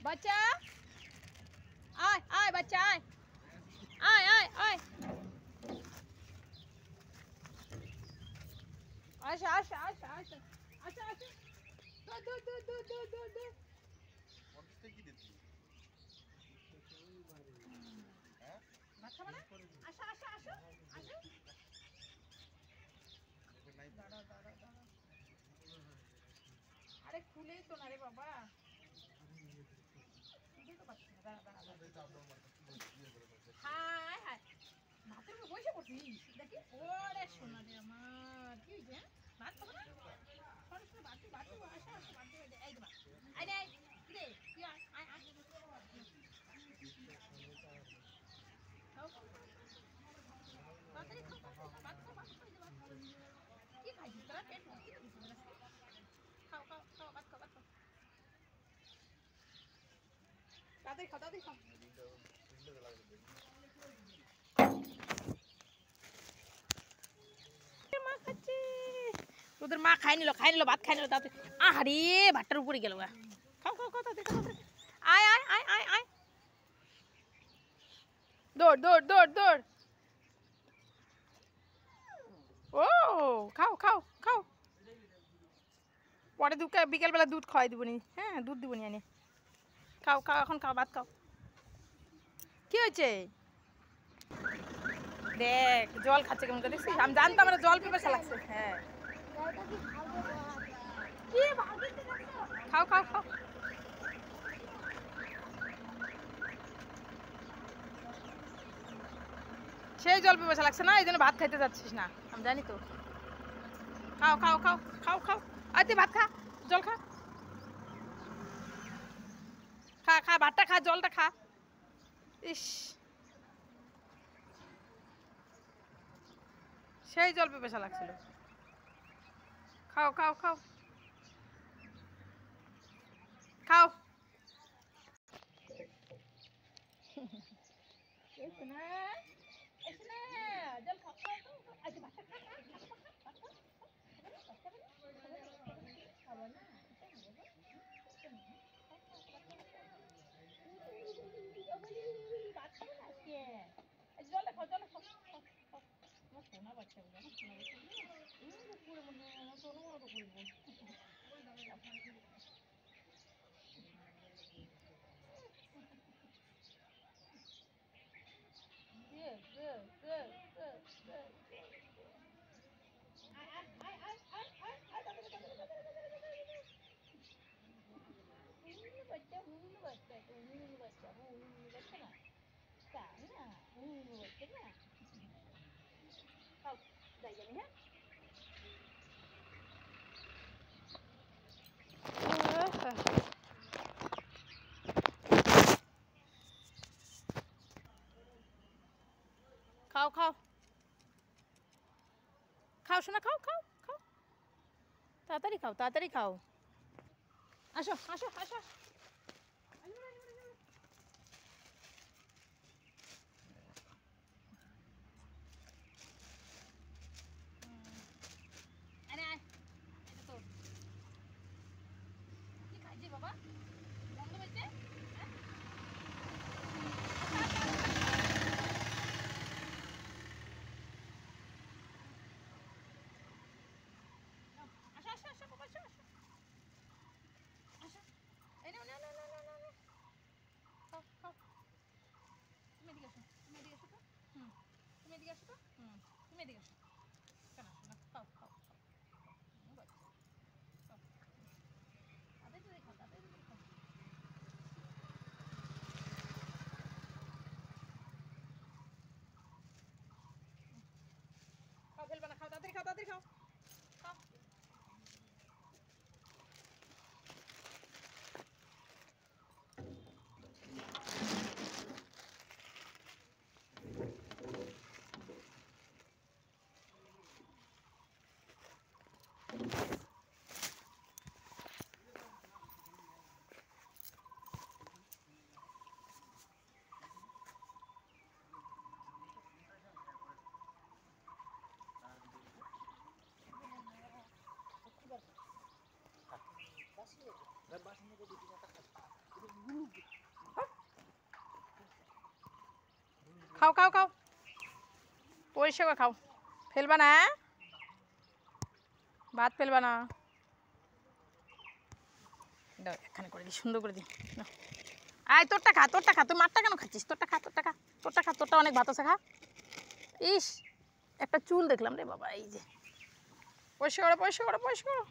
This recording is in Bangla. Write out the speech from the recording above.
बच्चा आय आय बच्चा आय आय आय आय आशा आशा आशा आशा आशा आशा दूर दूर दूर दूर दूर दूर आशा आशा आशा आशा दाड़ा दाड़ा दाड़ा अरे खुले तो ना रे बाबा खुले तो बच्चा दाड़ा दाड़ा हाय हाय भातेর উপর বসে পড়ছিস দেখি ওরে সোনা রে আমার কি হইছে ভাত খাবো না সরস ভাত ভাত আশা আশা ভাত দে এই দে আই রে কি রে তুই আয় আয় আয় খাও ভাতরে খাও ভাত খাও ভাত খাই দে ভাত কি খাইছিস তোরা পেট ভর্তি করেছিস খাও খাও খাও ভাত খাও ভাত খাও তাড়াতাড়ি খাও তাড়াতাড়ি খাও তোদের মা খাই নিল ভাত খাই নিল তাতে আহারে ভাতটার উপরে গেল খাও খাও খাও তাতে আয় আয় আয় আয় আয় দৌড় দৌড় দৌড় দৌড় ও খাও খাও খাও পরে দুধ বিকেলবেলা দুধ খাওয়াই দিব নি হ্যাঁ দুধ দিব নি এনে খাও খাও এখন খাও ভাত খাও কি হয়েছে দেখ জল খাচ্ছে কেমন করে দেখছিস আমি জানতাম আমার জল পিপাসা লাগছে হ্যাঁ খাও খাও খাও সেই জল পিপাসা লাগছে না এই জন্য ভাত খাইতে যাচ্ছিস না আমি জানি তো খাও খাও খাও খাও খাও আর তুই ভাত খা জল খা খা খা ভাতটা খা জলটা খা ইস সেই জল পিপাসা লাগছিল খাও খাও খাও খাও জল খাও আচ্ছা ভাতটা খা জলটা খাও জলটা খাও সোনা বাচ্চা পুরো মনে সোনা মনে তো করবো খাও খাও খাও শোনা খাও খাও খাও তাড়াতাড়ি খাও আসো আসো আসো কি খাইছি বাবা বন্ধ হয়েছে ফেলবে না খাও তাড়াতাড়ি খাও তাড়াতাড়ি খাও খাও খাও খাও, পরিষ্কার করে খাও, ফেলবা না, হ্যাঁ? ভাত ফেলবা না। দাও এখানে করে দিই, সুন্দর করে দিই। আয় তোরটা খা, তোরটা খা, তুই মারটা কেন খাচ্ছিস? তোরটা খা, তোরটা খা, তোরটা খা, তোরটা অনেক ভাত আছে, খা। ইস, একটা চুল দেখলাম রে বাবা, এই যে পরিষ্কার করো, পরিষ্কার করো, পরিষ্কার করো।